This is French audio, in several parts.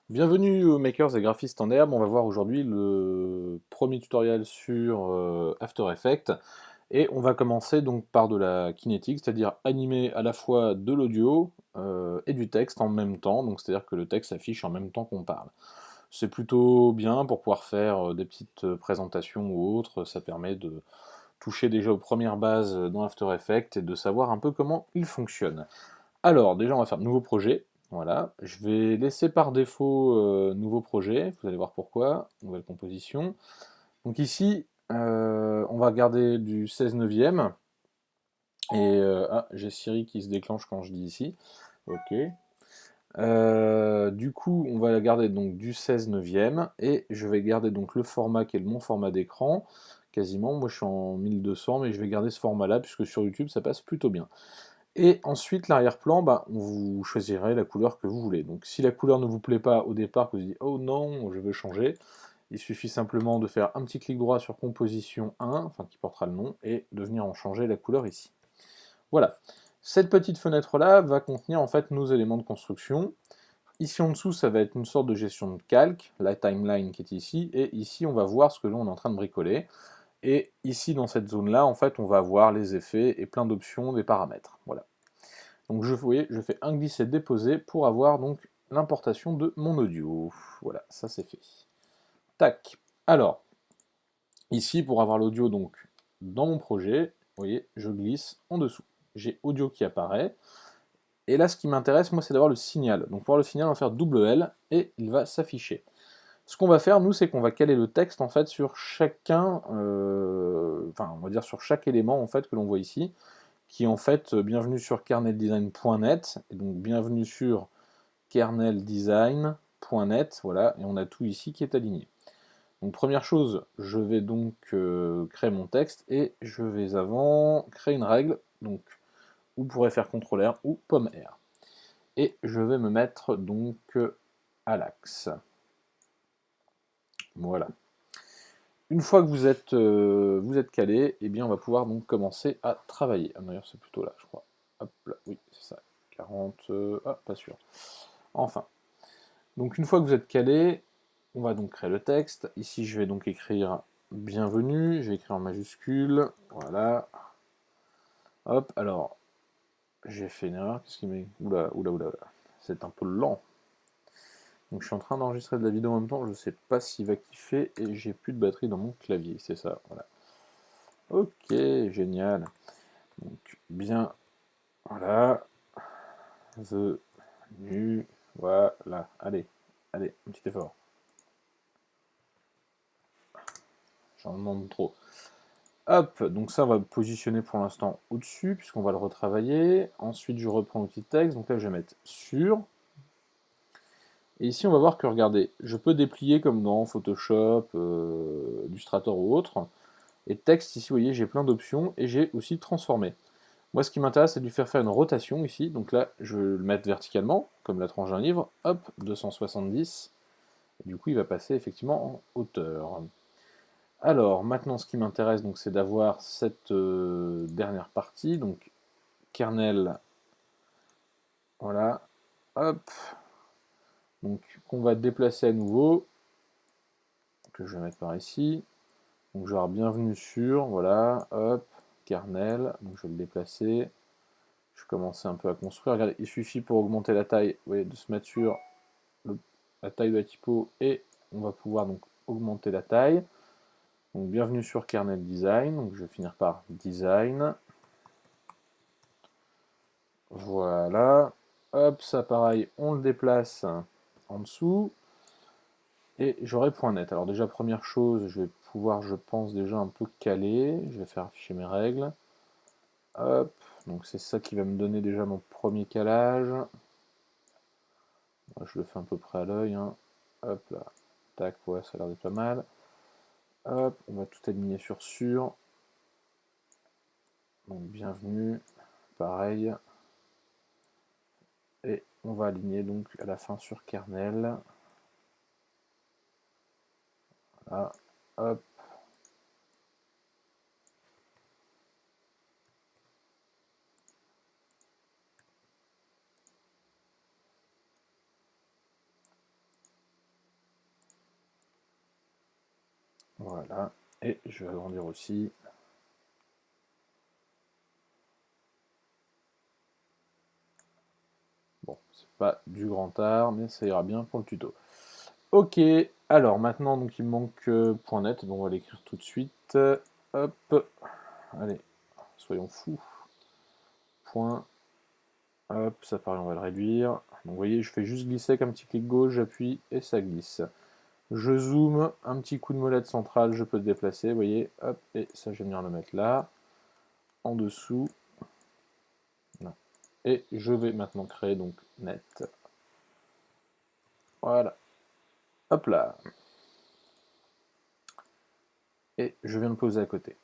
Bienvenue aux makers et graphistes en herbe. On va voir aujourd'hui le premier tutoriel sur After Effects et on va commencer donc par de la kinétique, c'est-à-dire animer à la fois de l'audio et du texte en même temps, donc c'est-à-dire que le texte s'affiche en même temps qu'on parle. C'est plutôt bien pour pouvoir faire des petites présentations ou autres, ça permet de toucher déjà aux premières bases dans After Effects et de savoir un peu comment il fonctionne. Alors, déjà, on va faire nouveau projet. Voilà. Je vais laisser par défaut nouveau projet. Vous allez voir pourquoi. Nouvelle composition. Donc ici, on va garder du 16 neuvième. Et j'ai Siri qui se déclenche quand je dis ici. Ok. Du coup, on va garder donc du 16 neuvième. Et je vais garder donc le format qui est mon format d'écran. Quasiment. Moi, je suis en 1200, mais je vais garder ce format-là puisque sur YouTube, ça passe plutôt bien. Et ensuite, l'arrière-plan, bah, vous choisirez la couleur que vous voulez. Donc si la couleur ne vous plaît pas au départ, que vous dites «Oh non, je veux changer», il suffit simplement de faire un petit clic droit sur Composition 1, enfin qui portera le nom, et de venir en changer la couleur ici. Voilà. Cette petite fenêtre-là va contenir en fait nos éléments de construction. Ici en dessous, ça va être une sorte de gestion de calque, la timeline qui est ici, et ici on va voir ce que l'on est en train de bricoler. Et ici dans cette zone-là, en fait, on va voir les effets et plein d'options, des paramètres. Voilà. Donc vous voyez, je fais un glisser-déposer pour avoir donc l'importation de mon audio. Voilà, ça c'est fait. Tac. Alors, ici pour avoir l'audio donc dans mon projet, vous voyez, je glisse en dessous. J'ai audio qui apparaît. Et là, ce qui m'intéresse, moi, c'est d'avoir le signal. Donc pour avoir le signal, on va faire double L et il va s'afficher. Ce qu'on va faire, nous, c'est qu'on va caler le texte en fait sur chacun, enfin, on va dire sur chaque élément en fait que l'on voit ici, qui est en fait bienvenue sur kerneldesign.net, et donc bienvenue sur kerneldesign.net, voilà, et on a tout ici qui est aligné. Donc première chose, je vais donc créer mon texte, et je vais avant créer une règle, donc vous pourrez faire CTRL R ou pomme R. Et je vais me mettre donc à l'axe. Voilà. Une fois que vous êtes calé, eh bien on va pouvoir donc commencer à travailler. Ah, d'ailleurs c'est plutôt là, je crois. Hop là, oui, c'est ça. 40, ah, pas sûr. Enfin. Donc une fois que vous êtes calé, on va donc créer le texte. Ici je vais donc écrire bienvenue, je vais écrire en majuscule, voilà. Hop, alors, j'ai fait une erreur, qu'est-ce qu'il met? Oula, oula, oula, oula. C'est un peu lent. Donc je suis en train d'enregistrer de la vidéo en même temps, je sais pas s'il va kiffer et j'ai plus de batterie dans mon clavier, c'est ça, voilà. Ok, génial. Donc bien, voilà, nu, voilà, allez, allez, un petit effort. J'en demande trop. Hop, donc ça on va positionner pour l'instant au-dessus, puisqu'on va le retravailler. Ensuite je reprends l'outil texte, donc là je vais mettre sur. Et ici on va voir que, regardez, je peux déplier comme dans Photoshop, Illustrator ou autre. Et texte, ici vous voyez j'ai plein d'options, et j'ai aussi transformé. Moi, ce qui m'intéresse, c'est de lui faire une rotation ici. Donc là, je vais le mettre verticalement, comme la tranche d'un livre. Hop, 270. Et du coup, il va passer effectivement en hauteur. Alors, maintenant, ce qui m'intéresse, donc, c'est d'avoir cette dernière partie. Donc, kernel, voilà. Hop. Donc, qu'on va déplacer à nouveau. Que je vais mettre par ici. Donc, je vais avoir bienvenue sur, voilà. Hop, kernel. Donc, je vais le déplacer. Je commençais un peu à construire. Regardez, il suffit pour augmenter la taille, vous voyez, de se mettre sur la taille de la typo et on va pouvoir donc augmenter la taille. Donc bienvenue sur Kernel Design. Donc je vais finir par Design. Voilà. Hop, ça pareil, on le déplace en dessous. Et j'aurai point net. Alors déjà, première chose, je vais pouvoir, je pense, déjà un peu caler. Je vais faire afficher mes règles. Hop, donc c'est ça qui va me donner déjà mon premier calage. Je le fais à peu près à l'œil, hein. Hop là, tac, ouais, ça a l'air d'être pas mal. Hop, on va tout aligner sur. Donc bienvenue, pareil. Et on va aligner donc à la fin sur kernel. Voilà, hop. Voilà, et je vais agrandir aussi. Bon, c'est pas du grand art, mais ça ira bien pour le tuto. Ok, alors maintenant, donc il me manque .net, donc on va l'écrire tout de suite. Hop, allez, soyons fous. Point, hop, ça paraît, on va le réduire. Donc vous voyez, je fais juste glisser avec un petit clic gauche, j'appuie et ça glisse. Je zoome, un petit coup de molette centrale, je peux le déplacer, vous voyez, hop, et ça je vais venir le mettre là, en dessous. Non. Et je vais maintenant créer donc net. Voilà. Hop là. Et je viens de poser à côté.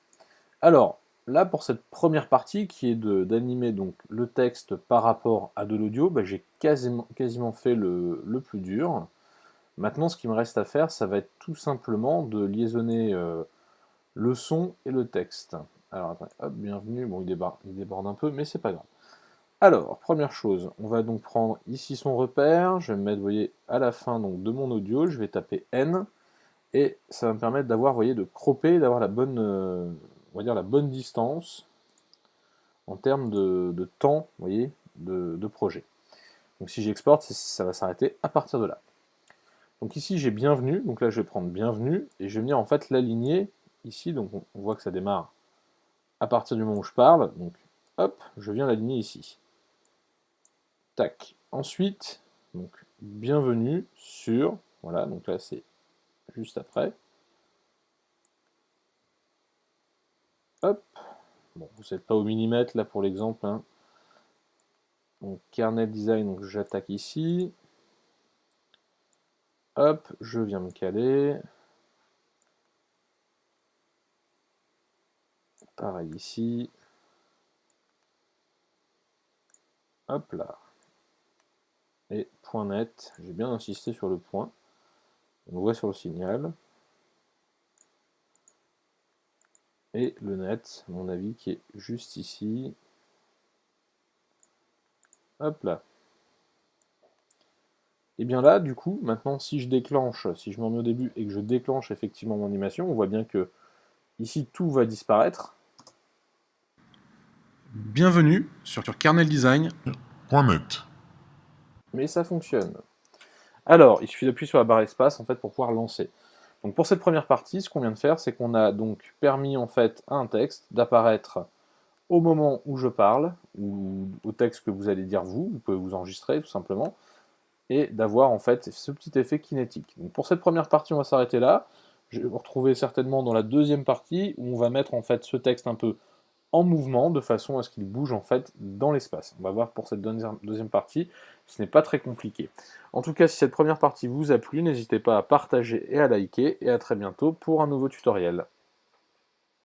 Alors, là, pour cette première partie, qui est d'animer donc le texte par rapport à de l'audio, bah, j'ai quasiment fait le plus dur. Maintenant, ce qui me reste à faire, ça va être tout simplement de liaisonner le son et le texte. Alors, attendez, hop, bienvenue. Bon, il déborde un peu, mais c'est pas grave. Alors, première chose, on va donc prendre ici son repère. Je vais me mettre, vous voyez, à la fin donc, de mon audio. Je vais taper N. Et ça va me permettre d'avoir, vous voyez, de cropper, d'avoir la bonne, on va dire la bonne distance en termes de temps, vous voyez, de projet. Donc si j'exporte, ça va s'arrêter à partir de là. Donc ici j'ai bienvenue, donc là je vais prendre bienvenue, et je vais venir en fait l'aligner ici, donc on voit que ça démarre à partir du moment où je parle, donc hop, je viens l'aligner ici. Tac. Ensuite, donc bienvenue sur, voilà, donc là c'est juste après. Hop, bon, vous n'êtes pas au millimètre là pour l'exemple, hein. Donc kernel design, donc j'attaque ici. Hop, je viens me caler. Pareil ici. Hop là. Et point net, j'ai bien insisté sur le point. On le voit sur le signal. Et le net, à mon avis, qui est juste ici. Hop là. Et bien là, du coup, maintenant, si je déclenche, si je m'en mets au début et que je déclenche effectivement mon animation, on voit bien que ici, tout va disparaître. Bienvenue sur Kernel Design. .net. Mais ça fonctionne. Alors, il suffit d'appuyer sur la barre espace en fait pour pouvoir lancer. Donc pour cette première partie, ce qu'on vient de faire, c'est qu'on a donc permis en fait à un texte d'apparaître au moment où je parle, ou au texte que vous allez dire vous pouvez vous enregistrer tout simplement, et d'avoir en fait ce petit effet kinétique. Donc pour cette première partie, on va s'arrêter là. Je vais vous retrouver certainement dans la deuxième partie où on va mettre en fait ce texte un peu en mouvement de façon à ce qu'il bouge en fait dans l'espace. On va voir pour cette deuxième partie, ce n'est pas très compliqué. En tout cas, si cette première partie vous a plu, n'hésitez pas à partager et à liker, et à très bientôt pour un nouveau tutoriel.